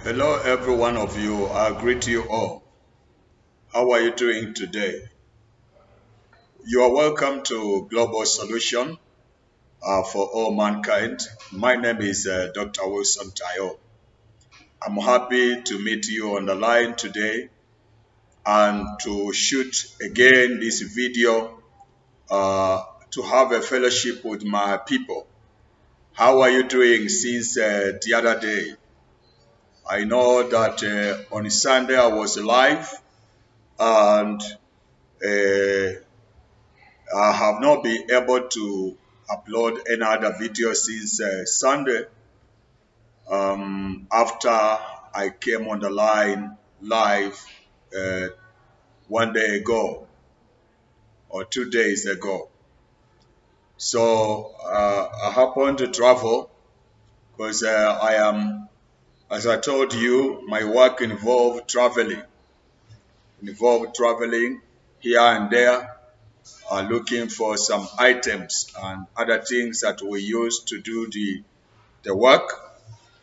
Hello, every one of you. I greet you all. How are you doing today? You are welcome to Global Solution for All Mankind. My name is Dr. Wilson Tayo. I'm happy to meet you on the line today and to shoot again this video to have a fellowship with my people. How are you doing since the other day? I know that on Sunday I was live and I have not been able to upload any other video since Sunday after I came on the line live uh, 1 day ago or 2 days ago. So I happened to travel because I am, as I told you, my work involved traveling here and there, looking for some items and other things that we use to do the work.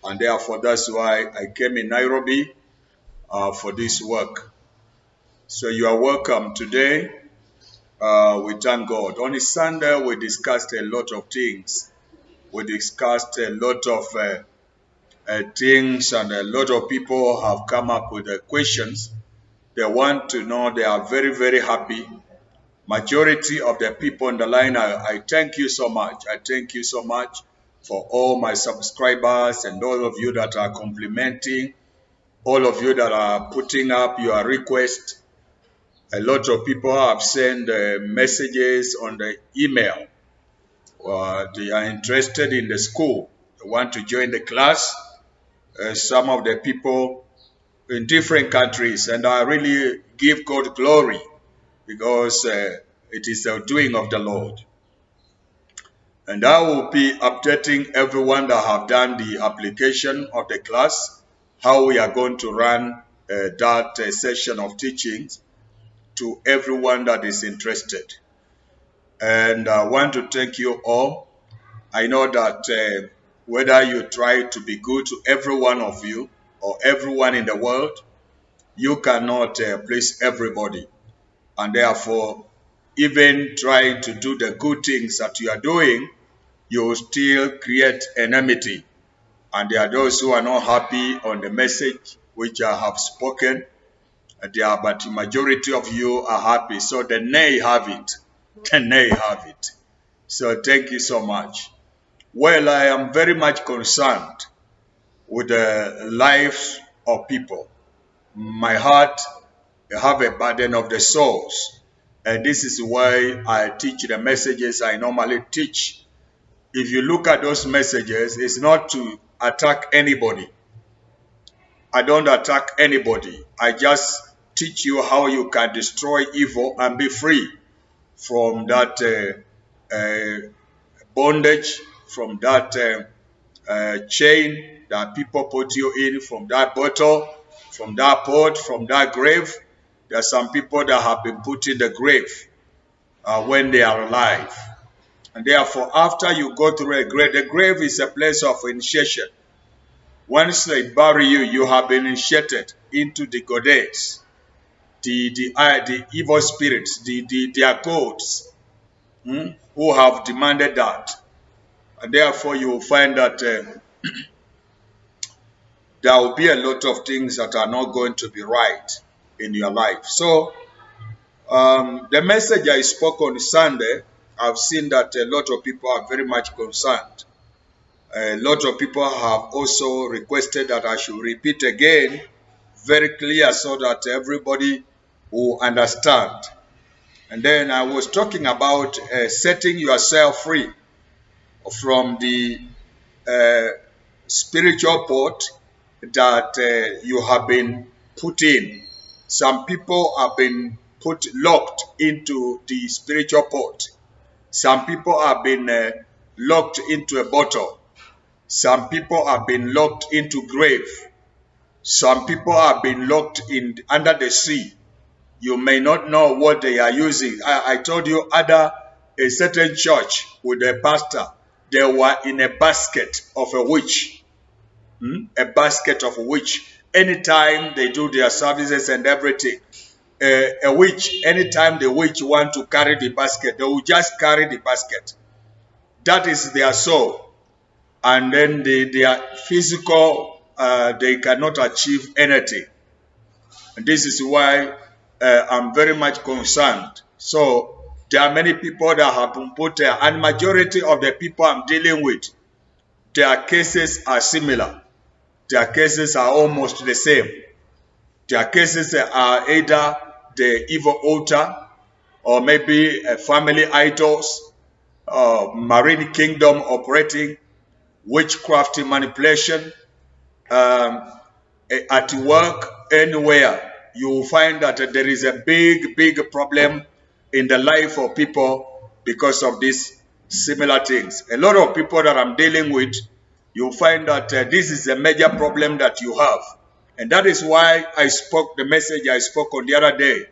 And therefore, that's why I came in Nairobi for this work. So you are welcome today. We thank God. On Sunday, we discussed a lot of things. We discussed a lot of things, and a lot of people have come up with questions. They want to know. They are very, very happy. Majority of the people on the line, I thank you so much. I thank you so much for all my subscribers and all of you that are complimenting, all of you that are putting up your request. A lot of people have sent messages on the email. They are interested in the school. They want to join the class. Some of the people in different countries, and I really give God glory because it is the doing of the Lord. And I will be updating everyone that have done the application of the class, how we are going to run that session of teachings to everyone that is interested. And I want to thank you all. I know that whether you try to be good to every one of you or everyone in the world, you cannot please everybody. And therefore, even trying to do the good things that you are doing, you will still create enmity. And there are those who are not happy on the message which I have spoken. But the majority of you are happy. So the nay have it. The nay have it. So thank you so much. Well, I am very much concerned with the lives of people. My heart have a burden of the souls. And this is why I teach the messages I normally teach. If you look at those messages, it's not to attack anybody. I don't attack anybody. I just teach you how you can destroy evil and be free from that bondage, from that chain that people put you in, from that bottle, from that pot, from that grave. There are some people that have been put in the grave when they are alive. And therefore, after you go through a grave, the grave is a place of initiation. Once they bury you, you have been initiated into the goddess, the evil spirits, their gods, who have demanded that. And therefore, you will find that there will be a lot of things that are not going to be right in your life. So, the message I spoke on Sunday, I've seen that a lot of people are very much concerned. A lot of people have also requested that I should repeat again very clear so that everybody will understand. And then I was talking about setting yourself free from the spiritual pot that you have been put in. Some people have been locked into the spiritual pot. Some people have been locked into a bottle. Some people have been locked into grave. Some people have been locked in under the sea. You may not know what they are using. I told you a certain church with a pastor, they were in a basket of a witch. a basket of witch. Anytime they do their services and everything, a witch, anytime the witch want to carry the basket, they will just carry the basket. That is their soul. And then their physical, they cannot achieve anything. And this is why I'm very much concerned. So there are many people that have been put there, and majority of the people I'm dealing with, their cases are similar. Their cases are almost the same. Their cases are either the evil altar, or maybe family idols, marine kingdom operating, witchcraft manipulation, at work, anywhere. You will find that there is a big problem in the life of people because of these similar things. A lot of people that I'm dealing with, you'll find that this is a major problem that you have. And that is why I spoke the message I spoke on the other day.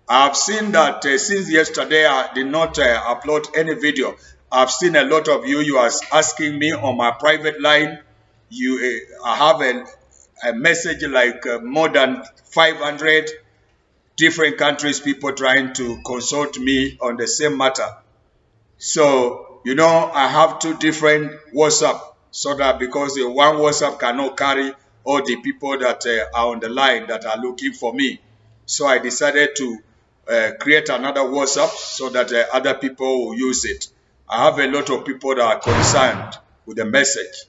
I've seen that since yesterday I did not upload any video. I've seen a lot of you are asking me on my private line. I have a message like more than 500 different countries, people trying to consult me on the same matter. So, I have two different WhatsApp, so that because the one WhatsApp cannot carry all the people that are on the line that are looking for me. So I decided to create another WhatsApp so that other people will use it. I have a lot of people that are concerned with the message.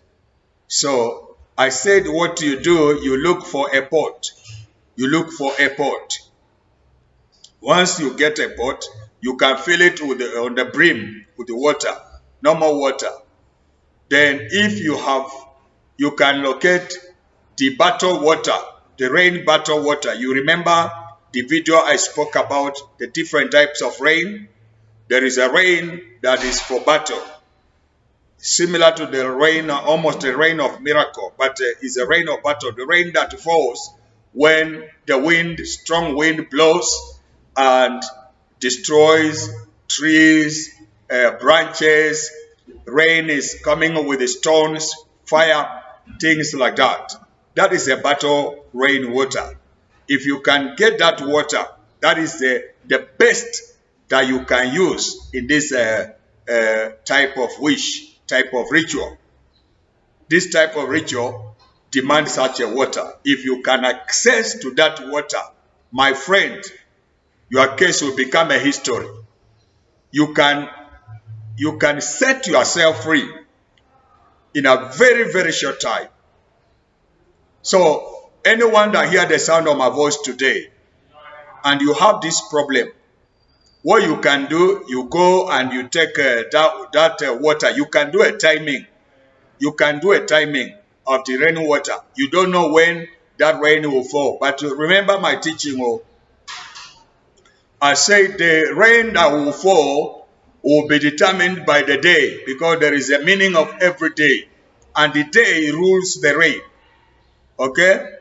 So I said, what you do, you look for a pot. You look for a pot. Once you get a pot, you can fill it with on the brim with the water, normal water. Then if you can locate the bottled water, the rain bottled water. You remember the video I spoke about the different types of rain? There is a rain that is for battle, similar to the rain, almost the rain of miracle, but it's a rain of battle, the rain that falls when the strong wind blows and destroys trees, branches. Rain is coming with the stones, fire, things like that. That is a battle rain water. If you can get that water, that is the best that you can use in this type of wish, type of ritual. This type of ritual demands such a water. If you can access to that water, my friend, your case will become a history. You can set yourself free in a very short time. So anyone that hear the sound of my voice today and you have this problem, what you can do, you go and you take that water. You can do a timing. You can do a timing of the rainwater. You don't know when that rain will fall. But remember my teaching. I said the rain that will fall will be determined by the day, because there is a meaning of every day. And the day rules the rain. Okay?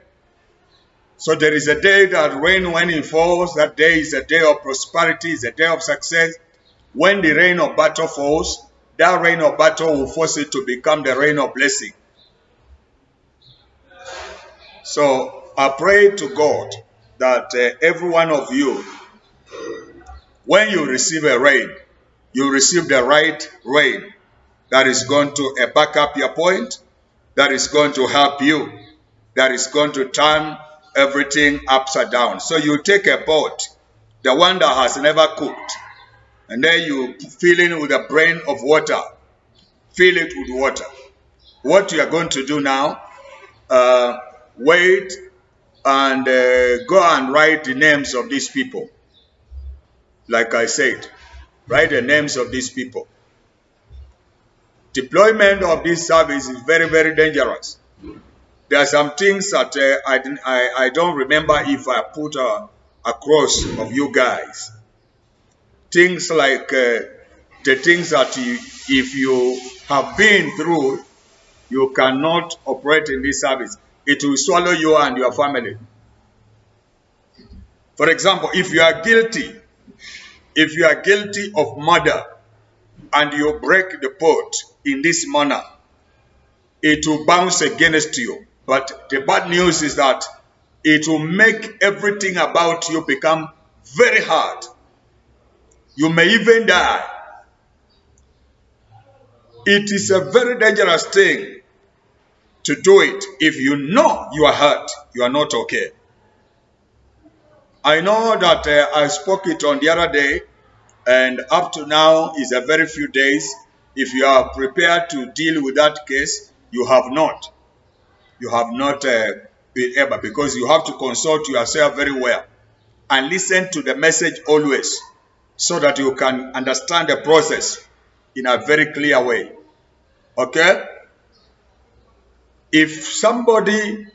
So there is a day that rain, when it falls, that day is a day of prosperity, is a day of success. When the rain of battle falls, that rain of battle will force it to become the rain of blessing. So I pray to God that every one of you, when you receive a rain, you receive the right rain that is going to back up your point, that is going to help you, that is going to turn everything upside down. So you take a pot, the one that has never cooked, and then you fill it with a brain of water. Fill it with water. What you are going to do now, wait and go and write the names of these people. Like I said, write the names of these people. Deployment of this service is very dangerous. There are some things that I don't remember if I put across of you guys. Things like the things that if you have been through, you cannot operate in this service. It will swallow you and your family. For example, if you are guilty of murder and you break the pot in this manner, it will bounce against you. But the bad news is that it will make everything about you become very hard. You may even die. It is a very dangerous thing to do it if you know you are hurt, you are not okay. I know that I spoke it on the other day, and up to now is a very few days. If you are prepared to deal with that case, you have not. You have not been able, because you have to consult yourself very well and listen to the message always so that you can understand the process in a very clear way. Okay? If somebody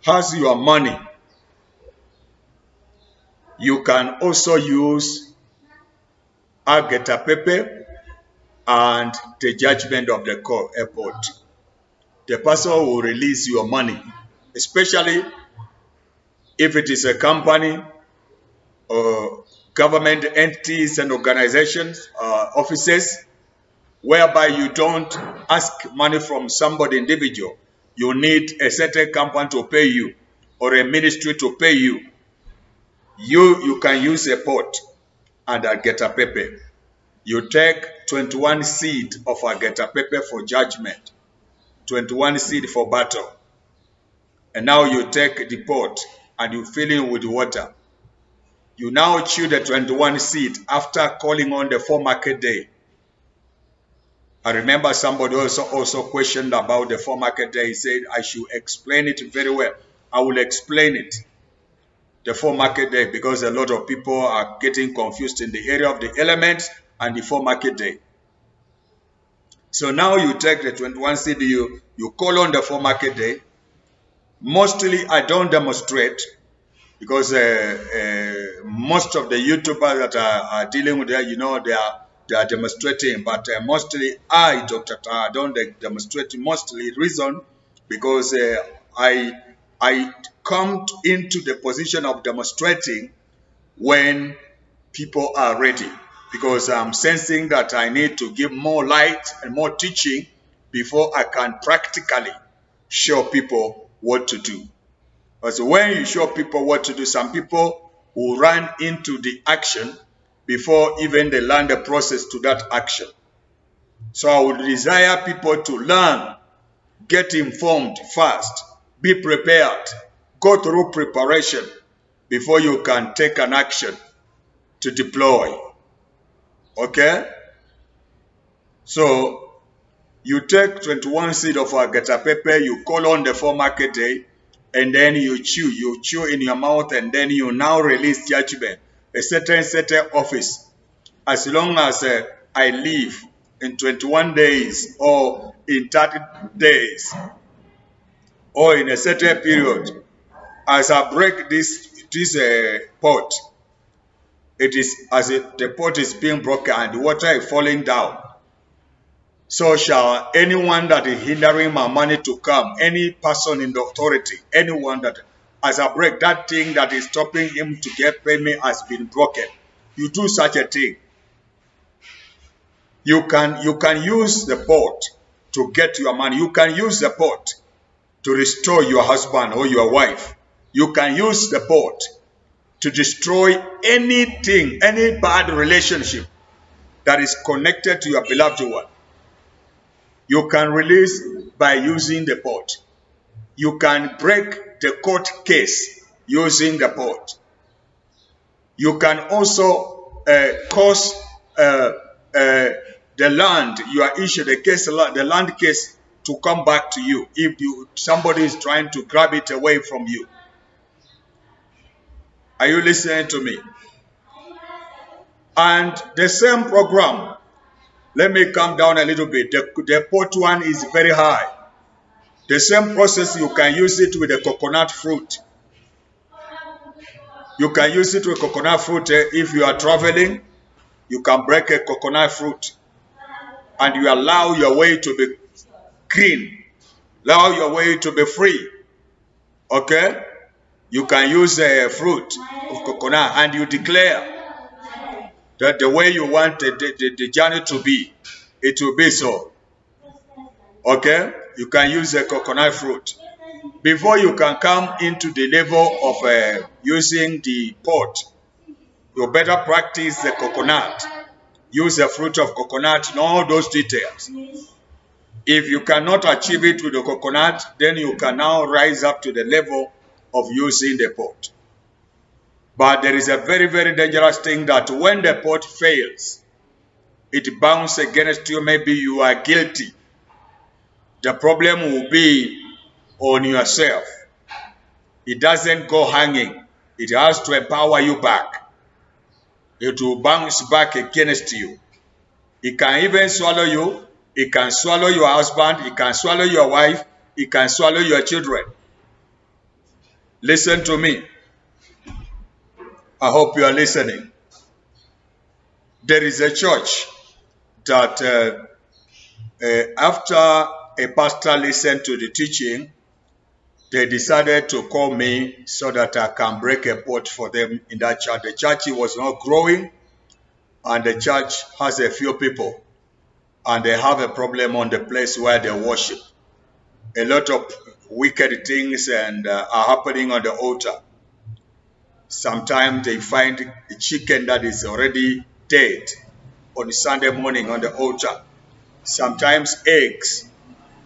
has your money, you can also use Agetapepe and the judgment of the court. The person will release your money, especially if it is a company or government entities and organizations, offices, whereby you don't ask money from somebody individual. You need a certain company to pay you or a ministry to pay you. You can use a pot and Agetapepe. You take 21 seed of Agetapepe for judgment, 21 seed for battle. And now you take the pot and you fill it with water. You now chew the 21 seed after calling on the 4 market day. I remember somebody also questioned about the 4 market day. He said I should explain it very well. I will explain it. The 4 market day, because a lot of people are getting confused in the area of the elements and the 4 market day. So now you take the 21 seed, you call on the 4 market day. Mostly I don't demonstrate, because most of the YouTubers that are dealing with that, they are demonstrating. But mostly I, Dr. Tah, don't demonstrate mostly. Reason, because I come into the position of demonstrating when people are ready, because I'm sensing that I need to give more light and more teaching before I can practically show people what to do. Because when you show people what to do, some people will run into the action before even they learn the process to that action. So I would desire people to learn, get informed first, be prepared, go through preparation before you can take an action to deploy. Okay? So you take 21 seed of Agetapepe, you call on the 4 market day, and then you chew in your mouth, and then you now release judgment. A certain office. As long as I live in 21 days or in 30 days or in a certain period, as I break this pot, it is as if the pot is being broken and the water is falling down. So shall anyone that is hindering my money to come, any person in the authority, anyone that, as I break that thing that is stopping him to get payment has been broken. You do such a thing. You can use the pot to get your money. You can use the pot to restore your husband or your wife. You can use the pot to destroy anything, any bad relationship that is connected to your beloved one. You can release by using the pot. You can break the court case using the pot. You can also cause the land you are issued the land case to come back to you if somebody is trying to grab it away from you. Are you listening to me? And the same program, let me come down a little bit. The pot one is very high. The same process, you can use it with the coconut fruit. You can use it with coconut fruit. If you are traveling, you can break a coconut fruit and you allow your way to be green. Allow your way to be free. Okay? You can use a fruit of coconut and you declare that the way you want the journey to be, it will be so. Okay? You can use a coconut fruit. Before you can come into the level of using the pot, you better practice the coconut. Use the fruit of coconut and all those details. If you cannot achieve it with the coconut, then you can now rise up to the level of using the pot. But there is a very, very dangerous thing that when the pot fails, it bounces against you. Maybe you are guilty. The problem will be on yourself. It doesn't go hanging. It has to empower you back. It will bounce back against you. It can even swallow you. It can swallow your husband. It can swallow your wife. It can swallow your children. Listen to me. I hope you are listening. There is a church that after a pastor listened to the teaching, they decided to call me so that I can break a pot for them in that church. The church was not growing, and the church has a few people, and they have a problem on the place where they worship. A lot of wicked things are happening on the altar. Sometimes they find a chicken that is already dead on Sunday morning on the altar. Sometimes eggs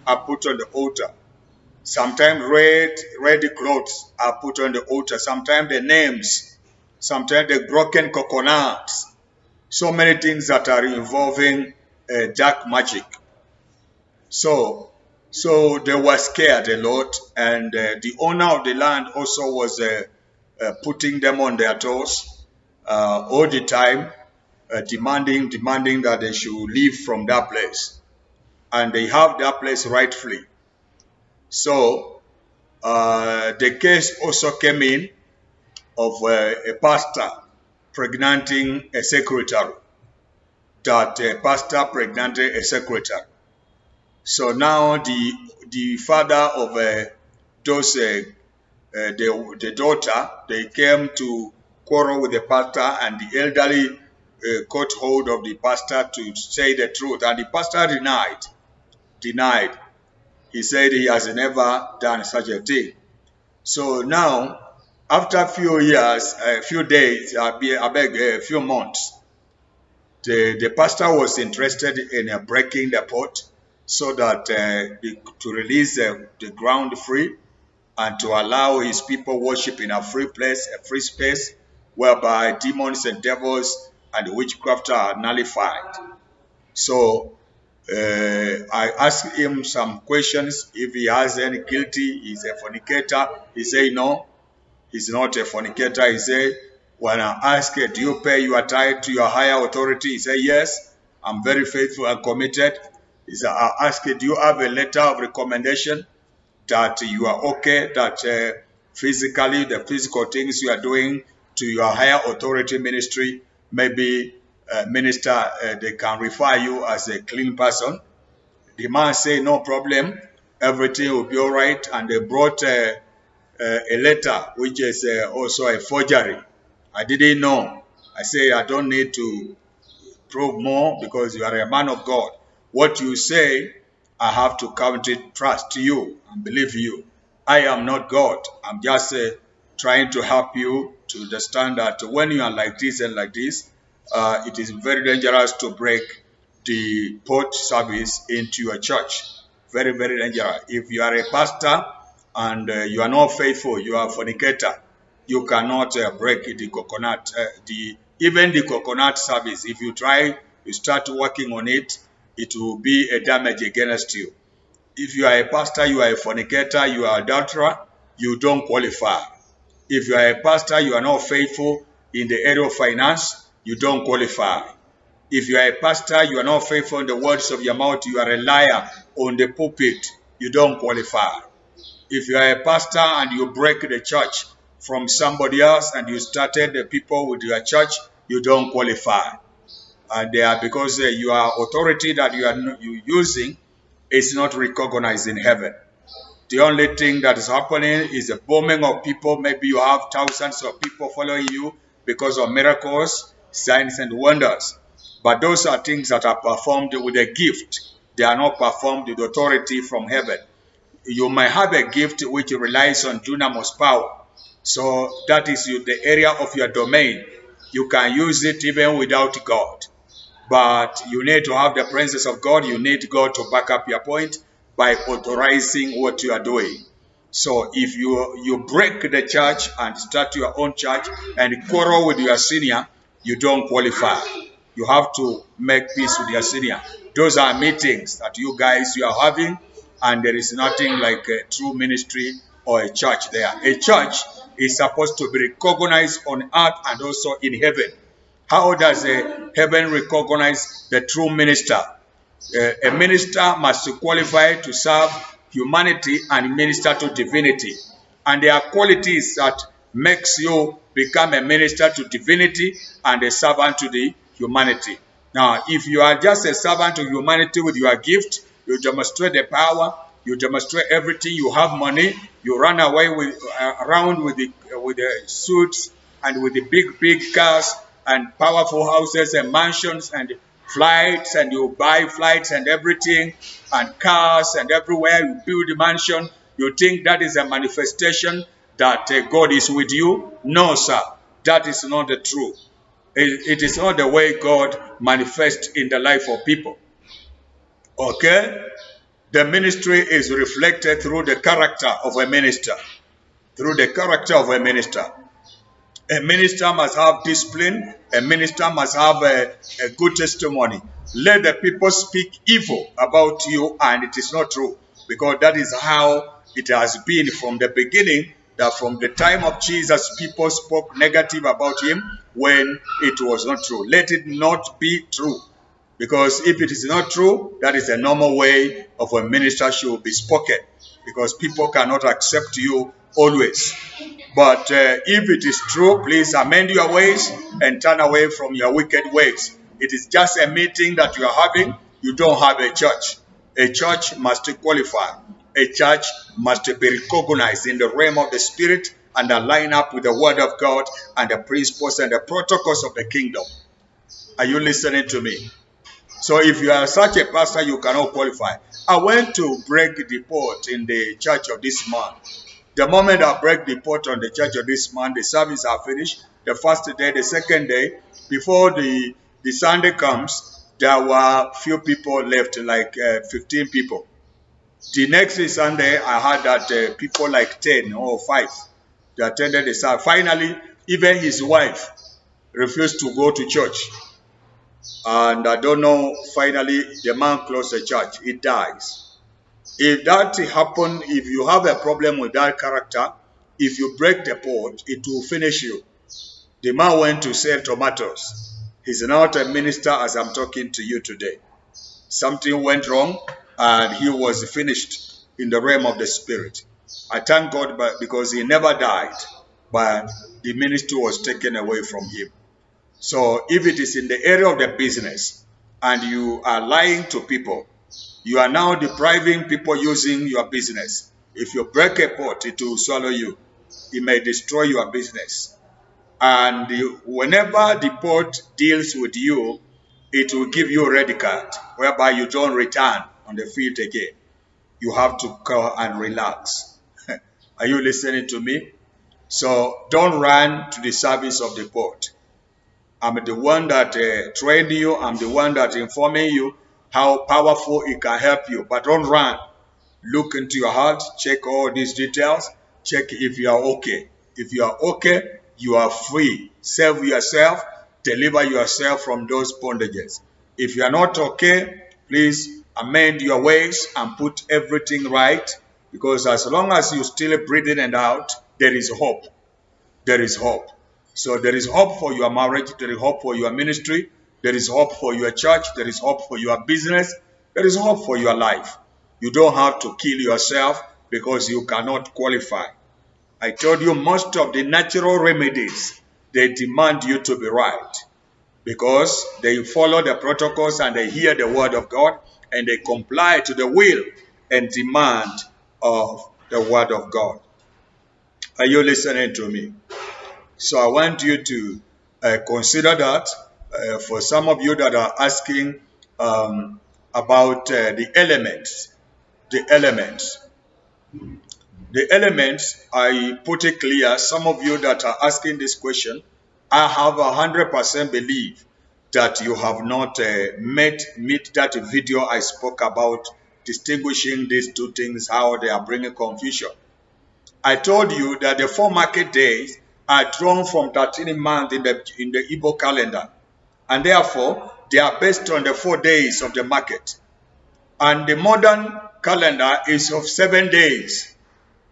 are put on the altar. Sometimes red clothes are put on the altar. Sometimes the names. Sometimes the broken coconuts. So many things that are involving dark magic. So they were scared a lot, and the owner of the land also was putting them on their toes all the time, demanding that they should leave from that place, and they have that place rightfully. So the case also came in of a pastor pregnanting a secretary. That a pastor pregnanted a secretary. So now the father of those the daughter, they came to quarrel with the pastor, and the elderly caught hold of the pastor to say the truth, and the pastor denied. He said he has never done such a thing. So now, after a few years, a few days, a few months, the pastor was interested in breaking the pot so that to release the ground free and to allow his people worship in a free place, a free space, whereby demons and devils and witchcraft are nullified. So I asked him some questions. If he has any guilty, he's a fornicator. He said no, he's not a fornicator. He said, when I asked, do you pay your tithe to your higher authority? He said, yes, I'm very faithful and committed. He said, I asked, do you have a letter of recommendation that you are okay, that physically, the physical things you are doing to your higher authority ministry, maybe minister, they can refer you as a clean person? The man said, no problem, everything will be all right. And they brought a letter, which is also a forgery. I didn't know. I say, I don't need to prove more because you are a man of God. What you say, I have to count it, trust you and believe you. I am not God. I'm just trying to help you to understand that when you are like this and like this, it is very dangerous to break the pot service into your church. Very, very dangerous. If you are a pastor and you are not faithful, you are a fornicator, you cannot break the coconut, even the coconut service. If you try, you start working on it, it will be a damage against you. If you are a pastor, you are a fornicator, you are an adulterer, you don't qualify. If you are a pastor, you are not faithful in the area of finance, you don't qualify. If you are a pastor, you are not faithful in the words of your mouth, you are a liar on the pulpit, you don't qualify. If you are a pastor and you break the church from somebody else and you started the people with your church, you don't qualify. And they are because your authority that you are using is not recognized in heaven. The only thing that is happening is a booming of people. Maybe you have thousands of people following you because of miracles, signs, and wonders. But those are things that are performed with a gift they are not performed with authority from heaven. You might have a gift which relies on dunamis power. So that is the area of your domain. You can use it even without God. But you need to have the presence of God. You need God to back up your point by authorizing what you are doing. So if you break the church and start your own church and quarrel with your senior, you don't qualify. You have to make peace with your senior. Those are meetings that you are having, and there is nothing like a true ministry or a church there. A church is supposed to be recognized on earth and also in heaven. How does heaven recognize the true minister? A minister must qualify to serve humanity and minister to divinity. And there are qualities that makes you become a minister to divinity and a servant to the humanity. Now, if you are just a servant to humanity with your gift, you demonstrate the power, you demonstrate everything, you have money, you run away around with the suits and with the big cars and powerful houses and mansions and flights, and you buy flights and everything and cars and everywhere you build a mansion. You think that is a manifestation that God is with you? No, sir. That is not the truth. It is not the way God manifests in the life of people. Okay? The ministry is reflected through the character of a minister. Through the character of a minister. A minister must have discipline. A minister must have a good testimony. Let the people speak evil about you, and it is not true. Because that is how it has been from the beginning, that from the time of Jesus, people spoke negative about him when it was not true. Let it not be true. Because if it is not true, that is a normal way of a minister should be spoken. Because people cannot accept you always. But if it is true, please amend your ways and turn away from your wicked ways. It is just a meeting that you are having. You don't have a church. A church must qualify. A church must be recognized in the realm of the Spirit and align up with the Word of God and the principles and the protocols of the kingdom. Are you listening to me? So if you are such a pastor, you cannot qualify. I went to break the pot in the church of this man. The moment I break the pot on the church of this man, the service are finished. The first day, the second day, before the Sunday comes, there were few people left, like 15 people. The next Sunday, I heard that people like 10 or 5, they attended the service. Finally, even his wife refused to go to church. And I don't know, finally, the man closed the church. He dies. If that happens, if you have a problem with that character, if you break the pot, it will finish you. The man went to sell tomatoes. He's not a minister as I'm talking to you today. Something went wrong and he was finished in the realm of the spirit. I thank God because he never died, but the ministry was taken away from him. So if it is in the area of the business and you are lying to people, you are now depriving people using your business. If you break a pot, it will swallow you. It may destroy your business. And whenever the pot deals with you, it will give you a red card, whereby you don't return on the field again. You have to go and relax. Are you listening to me? So don't run to the service of the pot. I'm the one that trained you. I'm the one that informing you how powerful it can help you. But don't run. Look into your heart. Check all these details. Check if you are okay. If you are okay, you are free. Save yourself. Deliver yourself from those bondages. If you are not okay, please amend your ways and put everything right. Because as long as you're still breathing and out, there is hope. There is hope. So there is hope for your marriage. There is hope for your ministry. There is hope for your church. There is hope for your business. There is hope for your life. You don't have to kill yourself because you cannot qualify. I told you most of the natural remedies, they demand you to be right because they follow the protocols and they hear the word of God and they comply to the will and demand of the word of God. Are you listening to me? So I want you to consider that for some of you that are asking, about the elements. The elements. The elements, I put it clear. Some of you that are asking this question, I have 100% belief that you have not met that video I spoke about distinguishing these two things, how they are bringing confusion. I told you that the 4 market days are drawn from 13 months in the Igbo calendar, and therefore they are based on the 4 days of the market. And the modern calendar is of 7 days,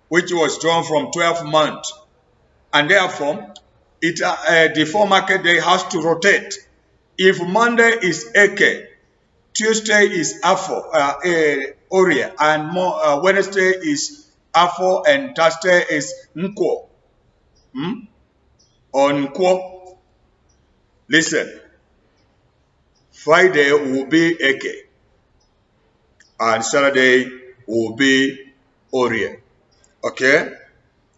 which was drawn from 12 months, and therefore the 4 market day has to rotate. If Monday is Eke, Tuesday is Afo, Orie, and Wednesday is Afo, and Thursday is Nkwo. Or Nkwo. Listen, Friday will be Eke, and Saturday will be Orie. Okay?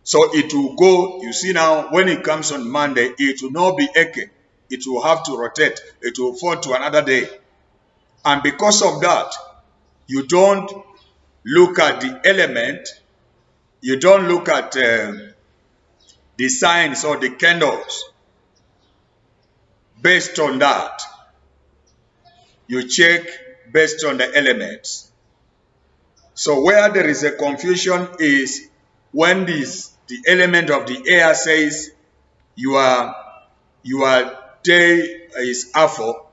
So it will go, you see now, when it comes on Monday, it will not be Eke. It will have to rotate. It will fall to another day. And because of that, you don't look at the element, you don't look at the signs or the candles. Based on that, you check based on the elements. So where there is a confusion is when the element of the air says your day is Afo,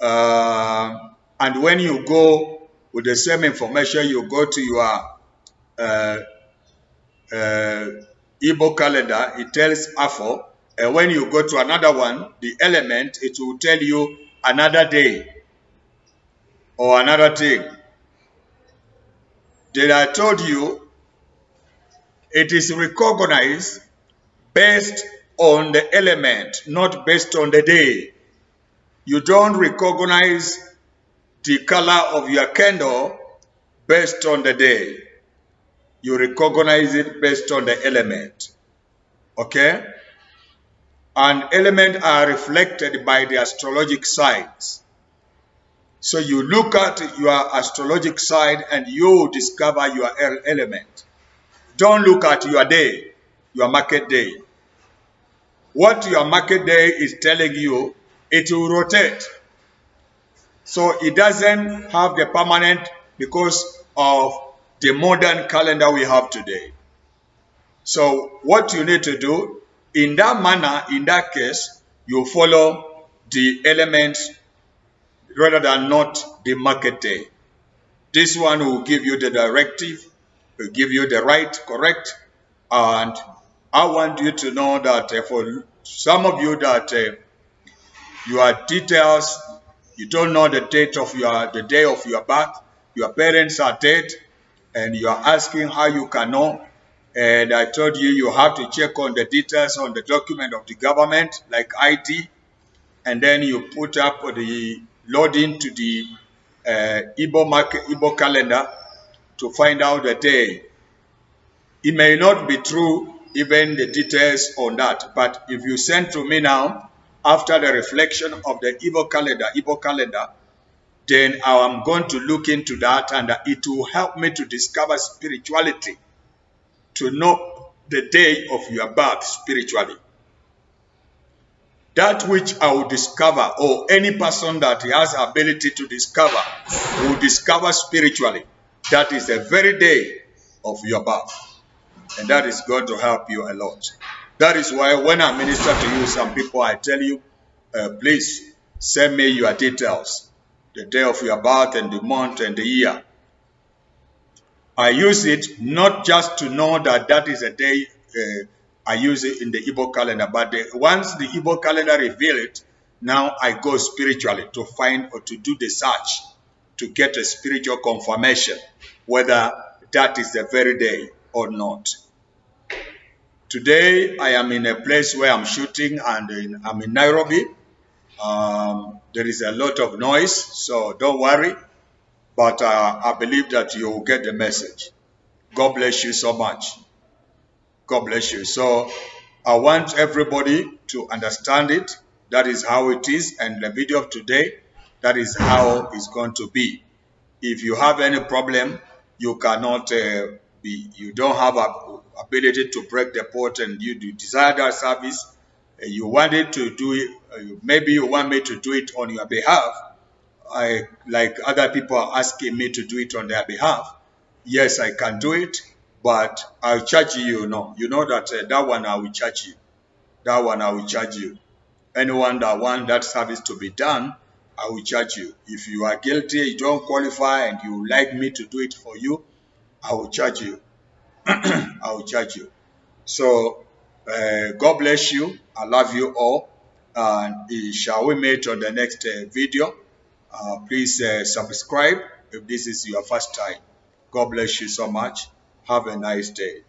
and when you go with the same information, you go to your Igbo calendar, it tells Afo, and when you go to another one, the element, it will tell you another day or another thing. Then I told you it is recognized based on the element, not based on the day. You don't recognize the color of your candle based on the day. You recognize it based on the element. Okay? And elements are reflected by the astrologic signs. So you look at your astrologic sign and you discover your element. Don't look at your day, your market day. What your market day is telling you, it will rotate. So it doesn't have the permanent because of the modern calendar we have today. So what you need to do, in that manner, in that case, you follow the elements rather than not the market day. This one will give you the directive, will give you the right, correct, and I want you to know that for some of you that your details, you don't know the date of the day of your birth, your parents are dead, and you are asking how you can know. And I told you you have to check on the details on the document of the government, like ID, and then you put up the loading to the Igbo calendar to find out the day. It may not be true, even the details on that, but if you send to me now, after the reflection of the Igbo calendar, then I am going to look into that, and it will help me to discover spirituality, to know the day of your birth spiritually. That which I will discover, or any person that has ability to discover, will discover spiritually. That is the very day of your birth. And that is going to help you a lot. That is why when I minister to you, some people, I tell you, please send me your details, the day of your birth and the month and the year. I use it not just to know that that is a day I use it in the Igbo calendar, but once the Igbo calendar reveal it, now I go spiritually to find or to do the search to get a spiritual confirmation whether that is the very day or not. Today I am in a place where I'm shooting, and I'm in Nairobi. There is a lot of noise, so don't worry, but I believe that you will get the message. God bless you so much. God bless you. So I want everybody to understand it. That is how it is. And the video of today That is how it's going to be. If you have any problem, you cannot you don't have a ability to break the pot, and you desire that service, you wanted to do it, maybe you want me to do it on your behalf, like other people are asking me to do it on their behalf. Yes, I can do it, but I'll charge you. No, you know that that one I will charge you. That one I will charge you. Anyone that want that service to be done, I will charge you. If you are guilty, you don't qualify, and you like me to do it for you, I will charge you. I will charge you. So, God bless you. I love you all. And shall we meet on the next video? Please subscribe if this is your first time. God bless you so much. Have a nice day.